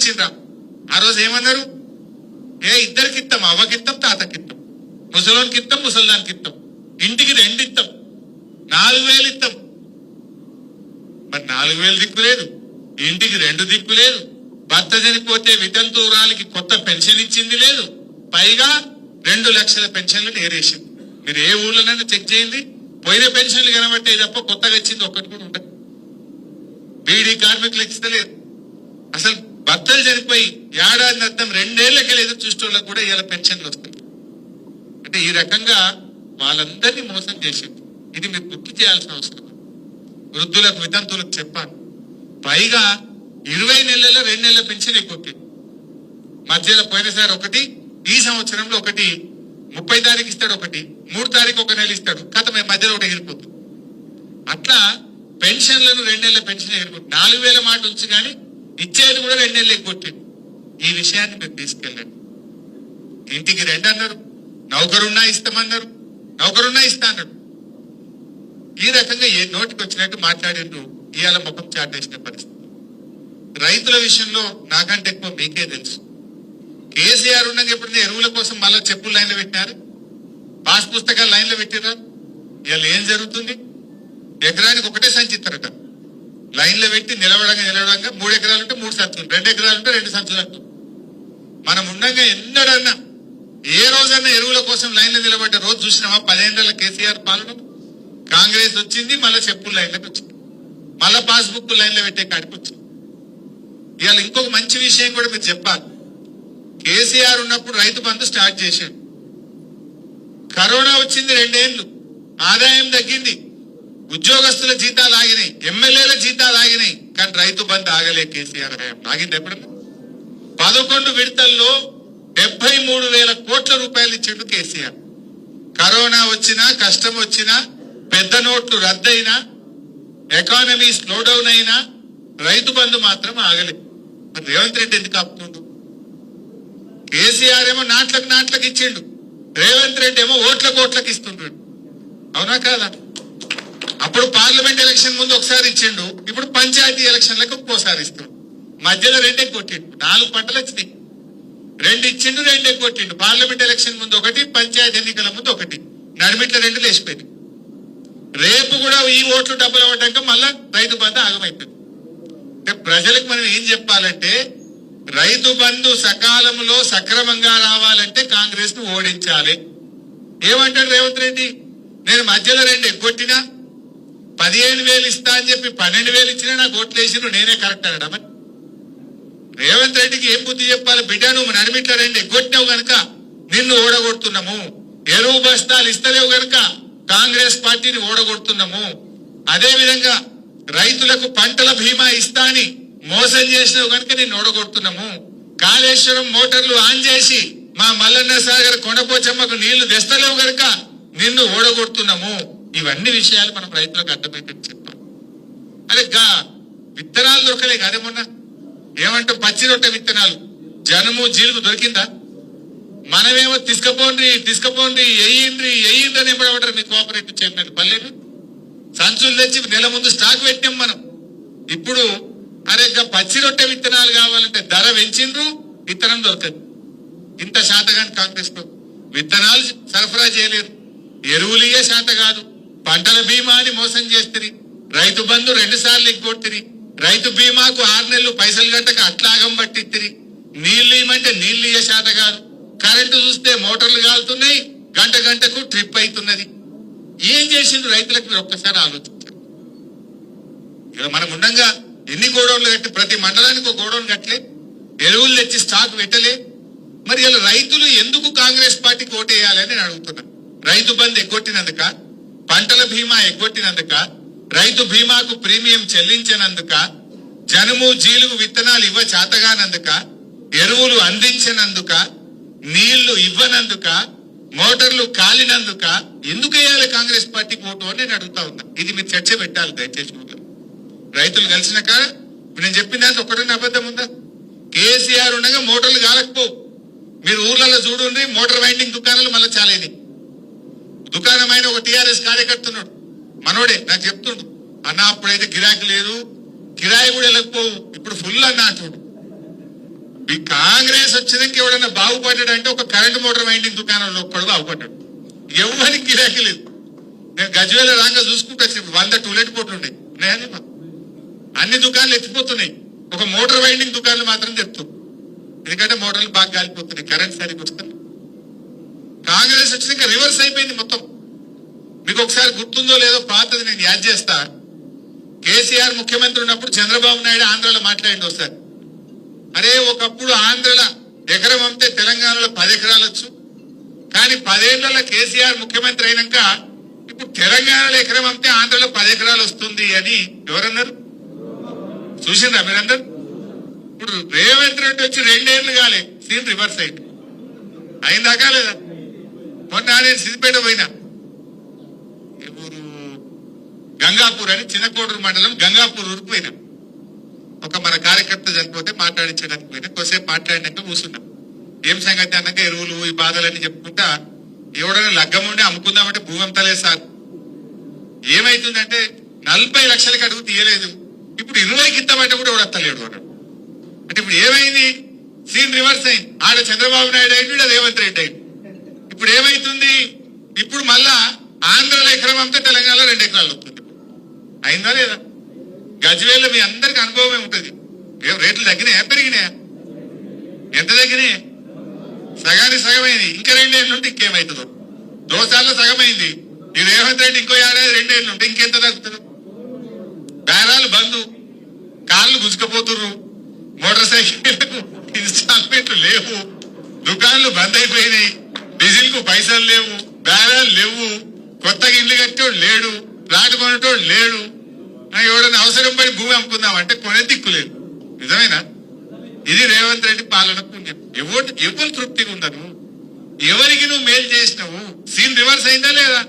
చేసిండ్రా? ఆ రోజు ఏమన్నారు? ఇద్దరికిత్తాం, అవ్వకిత్తాం, తాతకిత్తాం, ముసలోనికిత్తాం, ముసల్దానికిత్తాం, ఇంటికి 2 ఇత్తాం, 4,000 ఇత్తాం. మరి 4,000 దిక్కు లేదు, ఇంటికి 2 దిక్కు లేదు, భర్త చనిపోతే వితంతువురాలికి కొత్త పెన్షన్ ఇచ్చింది లేదు, పైగా 2 లక్షల పెన్షన్లు నేరేసింది. మీరు ఏ ఊళ్ళోనైనా చెక్ చేయండి, పోయిన పెన్షన్లు కనబట్టే తప్ప కొత్తగా వచ్చింది ఒక్కటి కూడా ఉండదు. బీడీ కార్మికులకు ఇస్తలేదు. అసలు భర్తలు చనిపోయి ఏడాది అర్థం 2 ఏళ్లకెళ్ళి ఎదురు చూసేటోళ్ళకి కూడా ఇలా పెన్షన్లు వస్తాయి. అంటే ఈ రకంగా వాళ్ళందరినీ మోసం చేసింది. ఇది మీరు గుర్తు చేయాల్సిన అవసరం. వృద్ధులకు వితంతువులకు చెప్పాలి. పైగా 20 నెలల్లో 2 నెలల పెన్షన్ ఎక్కువ. మధ్యలో పోయినసారి ఒకటి, ఈ సంవత్సరంలో ఒకటి, 30 తారీఖు ఇస్తాడు, ఒకటి 3 తారీఖు 1 నెల ఇస్తాడు, కథ మధ్యలో ఒకటి ఎగిరిపోతుంది. అట్లా పెన్షన్లను 2 నెలల పెన్షన్ ఎగిరిపోతుంది. 4,000 మాట ఉంచి కానీ ఇచ్చేది కూడా 2 నెలలు ఎగ్గొట్టింది. ఈ విషయాన్ని మీరు తీసుకెళ్ళండి. ఇంటికి 2 అన్నారు, నౌకరున్నా ఇస్తామన్నారు, నౌకరున్నా ఇస్తా అన్నాడు. ఈ రకంగా ఏ నోటికి వచ్చినట్టు మాట్లాడిండ్రు. ఇవాళ ముఖం చాటేసిన పరిస్థితి. రైతుల విషయంలో నాకంటే ఎక్కువ మీకే తెలుసు. కేసీఆర్ ఉండగా ఎప్పుడైనా ఎరువుల కోసం మళ్ళీ చెప్పులు లైన్లో పెట్టినారు, పాస్ పుస్తకాలు లైన్లో పెట్టినారు. ఇవాళ ఏం జరుగుతుంది? ఎకరానికి ఒకటే సంచి ఇస్తారట. లైన్లో పెట్టి నిలవడంగా 3 ఎకరాలు ఉంటే 3 సంచులు, 2 ఎకరాలు ఉంటే 2 సంచులు అంటారు. మనం ఉండగా ఎన్నడన్నా ఏ రోజన్నా ఎరువుల కోసం లైన్లో నిలబడ్డ రోజు చూసినామా? 10 ఏళ్ల కేసీఆర్ పాలన. కాంగ్రెస్ వచ్చింది, మళ్ళీ చెప్పులు లైన్లోకి వచ్చింది, మళ్ళా పాస్బుక్ లైన్లో పెట్టే కాడికి వచ్చింది. ఇవాళ ఇంకొక మంచి విషయం కూడా మీరు చెప్పాలి. కేసీఆర్ ఉన్నప్పుడు రైతు బంధు స్టార్ట్ చేశాడు. కరోనా వచ్చింది, 2 ఏళ్లు ఆదాయం తగ్గింది, ఉద్యోగస్తుల జీతాలు ఆగినాయి, ఎమ్మెల్యేల జీతాలు ఆగినాయి, కానీ రైతు బంధు ఆగలే. కేసీఆర్ హయాం ఆగింది. ఎప్పుడన్నా 11 విడతల్లో 73,000 కోట్ల రూపాయలు ఇచ్చిండు కేసీఆర్. కరోనా వచ్చినా, కష్టం వచ్చినా, పెద్ద నోట్లు రద్దయినా, ఎకానమీ స్లో డౌన్ అయినా రైతు బంధు మాత్రం ఆగలేదు. మరి రేవంత్ రెడ్డి ఎందుకు ఆపుతుండు? కేసీఆర్ ఏమో నాట్లకు ఇచ్చిండు, రేవంత్ రెడ్డి ఏమో ఓట్లకు ఇస్తుండ్రు. అవునా కాదా? అప్పుడు పార్లమెంట్ ఎలక్షన్ ముందు ఒకసారి ఇచ్చిండు, ఇప్పుడు పంచాయతీ ఎలక్షన్లకు ఒక్కోసారి ఇస్తుండు. మధ్యలో 2 ఎగ్గొట్టిండు. 4 పంటలు వచ్చినాయి, 2 ఇచ్చిండు, 2 ఎగ్గొట్టిండు. పార్లమెంట్ ఎలక్షన్ ముందు ఒకటి, పంచాయతీ ఎన్నికల ముందు ఒకటి, నడిమిట్ల 2 లేచిపోయింది. రేపు కూడా ఈ ఓట్లు డబ్బులు అవ్వటాక మళ్ళా రైతు బంధు ఆగమైపోయింది. అంటే ప్రజలకు మనం ఏం చెప్పాలంటే, రైతు బంధు సకాలంలో సక్రమంగా రావాలంటే కాంగ్రెస్ ను ఓడించాలి. ఏమంటాడు రేవంత్ రెడ్డి? నేను మధ్యలో 2 ఎగ్గొట్టినా 15,000 ఇస్తా అని చెప్పి 12,000 ఇచ్చినా నాకు ఓట్లు వేసిను, నేనే కరెక్ట్ అనడా? మరి రేవంత్ రెడ్డికి ఏం బుద్ధి చెప్పాలి? బిడ్డ, నువ్వు నడిమిట్ల 2 ఎగ్గొట్టినావు గనక నిన్ను ఓడగొడుతున్నాము, ఎరువు బస్తాలు ఇస్తలేవు గనక కాంగ్రెస్ పార్టీని ఓడగొడుతున్నాము. అదే విధంగా రైతులకు పంటల బీమా ఇస్తా అని మోసం చేసినావు కనుక నిన్ను ఓడగొడుతున్నాము. కాళేశ్వరం మోటార్లు ఆన్ చేసి మా మల్లన్న సాగర్ కొండపోచమ్మకు నీళ్లు తెస్తలేవు కనుక నిన్ను ఓడగొడుతున్నాము. ఇవన్నీ విషయాలు మనం రైతులకు అర్థమైతే చెప్పాలి. అరే విత్తనాలు దొరకలే కదా మొన్న? ఏమంటాం? పచ్చి రొట్టె విత్తనాలు, జనుము జీలుగు దొరికిందా? మనమేమో తీసుకపోండి ఎయ్యిండ్రి అని ఎంబడబడ్డారు మీ కోఆపరేటివ్ చైర్మన్. పల్లెలు సంచులు తెచ్చి నెల ముందు స్టాక్ పెట్టాం మనం. ఇప్పుడు అరే పచ్చి రొట్టె విత్తనాలు కావాలంటే ధర పెంచిండ్రు, విత్తనం దొరకదు. ఇంత శాతగాని కాంగ్రెస్ లో విత్తనాలు సరఫరా చేయలేరు, ఎరువులియే శాత కాదు, పంటల బీమా అని మోసం చేస్తుంది, రైతు బంధు 2 సార్లు ఎగ్గొట్టిరి, రైతు బీమాకు 6 నెలలు పైసలు గంటకు అట్లాగం పట్టిత్తిరి, నీళ్లు ఇవ్వమంటే నీళ్లు ఇయ్యే శాత కాదు, కరెంటు చూస్తే మోటార్లు కాలుతున్నాయి, గంటకు ట్రిప్ అవుతున్నది. ఏం చేసిండ్రు రైతులకు? మీరు ఒక్కసారి ఆలోచించారు. ఇక మనం ఉండగా ఎన్ని గోడౌన్లు కట్టి, ప్రతి మండలానికి ఒక గోడౌన్ కట్టలే, ఎరువులు తెచ్చి స్టాక్ పెట్టలే. మరి ఇలా రైతులు ఎందుకు కాంగ్రెస్ పార్టీకి ఓటేయాలని నేను అడుగుతున్నా. రైతు బంధు ఎగ్గొట్టినందుక, పంటల బీమా ఎగ్గొట్టినందుక, రైతు బీమాకు ప్రీమియం చెల్లించినందుక, జనుము జీలుగు విత్తనాలు ఇవ్వ చేతగానందుక, ఎరువులు అందించినందుక, నీళ్లు ఇవ్వనందుక, మోటార్లు కాలినందుక ఎందుకు వేయాలి కాంగ్రెస్ పార్టీకి ఓటు అని నేను అడుగుతా ఉన్నా. ఇది మీరు చర్చ పెట్టాలి దయచేసి. రైతులు కలిసినాక నేను చెప్పిన దాంట్లో ఒకటైనా అబద్ధం ఉందా? కేసీఆర్ ఉండగా మోటార్లు కాలకపోవు. మీరు ఊర్లలో చూడండి, మోటార్ వైండింగ్ దుకాణాలు మళ్ళీ చాలేని. దుకాణమైన ఒక టీఆర్ఎస్ కార్యకర్తున్నాడు, మనోడే, నాకు చెప్తుండు, అన్న అప్పుడైతే గిరాకీ లేదు, కిరాయి కూడా వెళ్ళకపోవు, ఇప్పుడు ఫుల్ అన్న అంటుడు. ఈ కాంగ్రెస్ వచ్చినాక ఎవడన్నా బాగుపడ్డాడంటే ఒక కరెంట్ మోటార్ వైండింగ్ దుకాణంలో ఒక్కడు బాగుపడ్డాడు. ఎవరికి గిరాకీ లేదు. నేను గజ్వేల రాగా చూసుకుంటూ వచ్చి 100 టూలెట్ బోర్డులు ఉన్నాయి ఉన్నాయని అన్ని దుకాణాలు ఎత్తిపోతున్నాయి. ఒక మోటార్ వైండింగ్ దుకాణాలు మాత్రం తెస్తుంది. ఎందుకంటే మోటార్లు బాగా గాలిపోతున్నాయి, కరెంట్ సరిగ్గా వస్తుంది. కాంగ్రెస్ వచ్చినాక రివర్స్ అయిపోయింది మొత్తం. మీకు ఒకసారి గుర్తుందో లేదో పాతది నేను యాద్ చేస్తా. కేసీఆర్ ముఖ్యమంత్రి ఉన్నప్పుడు చంద్రబాబు నాయుడు ఆంధ్రలో మాట్లాడింది ఒకసారి. అరే ఒకప్పుడు ఆంధ్రలో ఎకరం అమ్మితే తెలంగాణలో 10 ఎకరాలు వచ్చు, కానీ 10 ఏళ్లలో కేసీఆర్ ముఖ్యమంత్రి అయినాక ఇప్పుడు తెలంగాణలో ఎకరం అమ్మితే ఆంధ్రలో 10 ఎకరాలు వస్తుంది అని ఎవరన్నారు? చూసిండ్రా మీరందరూ? ఇప్పుడు రేవంత్ రెడ్డి వచ్చి 2 ఏళ్లు కాలే, సీన్ రివర్స్ అయింది. అయిందాకా లేదా? మొన్న నేను సిద్దిపేట పోయినా, ఊరు గంగాపూర్ అని చిన్నకోడూరు మండలం గంగాపూర్ ఊరికి పోయినా. ఒక మన కార్యకర్త చనిపోతే మాట్లాడించడానికి పోయినా. కొద్దిసేపు మాట్లాడినాక కూర్చున్నా. ఏం సంగతి అన్నాక ఎరువులు ఈ బాధలన్నీ చెప్పుకుంటా, ఎవడైనా లగ్గం ఉండి అమ్ముకుందామంటే భూమి అమ్ముతలేదు సార్. ఏమైతుందంటే 40 లక్షలకి అడుగు తీయలేదు, ఇప్పుడు 20కి ఇద్దామంటే కూడా ఎవడత్తలేడు అన్నాడు. అంటే ఇప్పుడు ఏమైంది? సీన్ రివర్స్ అయింది. ఆడ చంద్రబాబు నాయుడు అయింది, రేవంత్ రెడ్డి అయింది. ఇప్పుడు ఏమైతుంది? ఇప్పుడు మళ్ళా ఆంధ్రలో ఎకరం అమ్మితే తెలంగాణలో 2 ఎకరాలు వస్తుంది. అయిందా లేదా? గజ్వేల్లో మీ అందరికి అనుభవమే ఉంటుంది. రేట్లు తగ్గినాయా పెరిగినాయా? ఎంత తగ్గినాయి? సగానికి సగమైంది. ఇంకా 2 ఏళ్ళు ఉంటే ఇంకేమవుతుందో. దోసాల్లో సగమైంది. ఈ రేవంత్ రెడ్డి ఇంకో ఏడాది 2 ఏళ్ళు ఉంటే ఇంకెంత తగ్గుతుంది? బేరాలు బంధు, కార్లు గుంజుకపోతుర్రు, మోటార్ సైకిళ్లకు ఇన్స్టాల్మెంట్లు లేవు, దుకాన్లు బంద్ అయిపోయినాయి, డీజిల్ కు పైసలు లేవు, బేరాలు లేవు, కొత్తగా ఇల్లు కట్టేవాడు లేడు, ప్లాట్ కొనేటోడు లేడు. ఎవడన్నా అవసరం పడి భూమి అమ్ముకుందామంటే కొనే దిక్కు లేదు. నిజమేనా? ఇది రేవంత్ రెడ్డి పాలన పుణ్యం. ఎవరు తృప్తిగా ఉండను, ఎవరికి నువ్వు మేలు చేసినావు? సీన్ రివర్స్ అయిందా లేదా?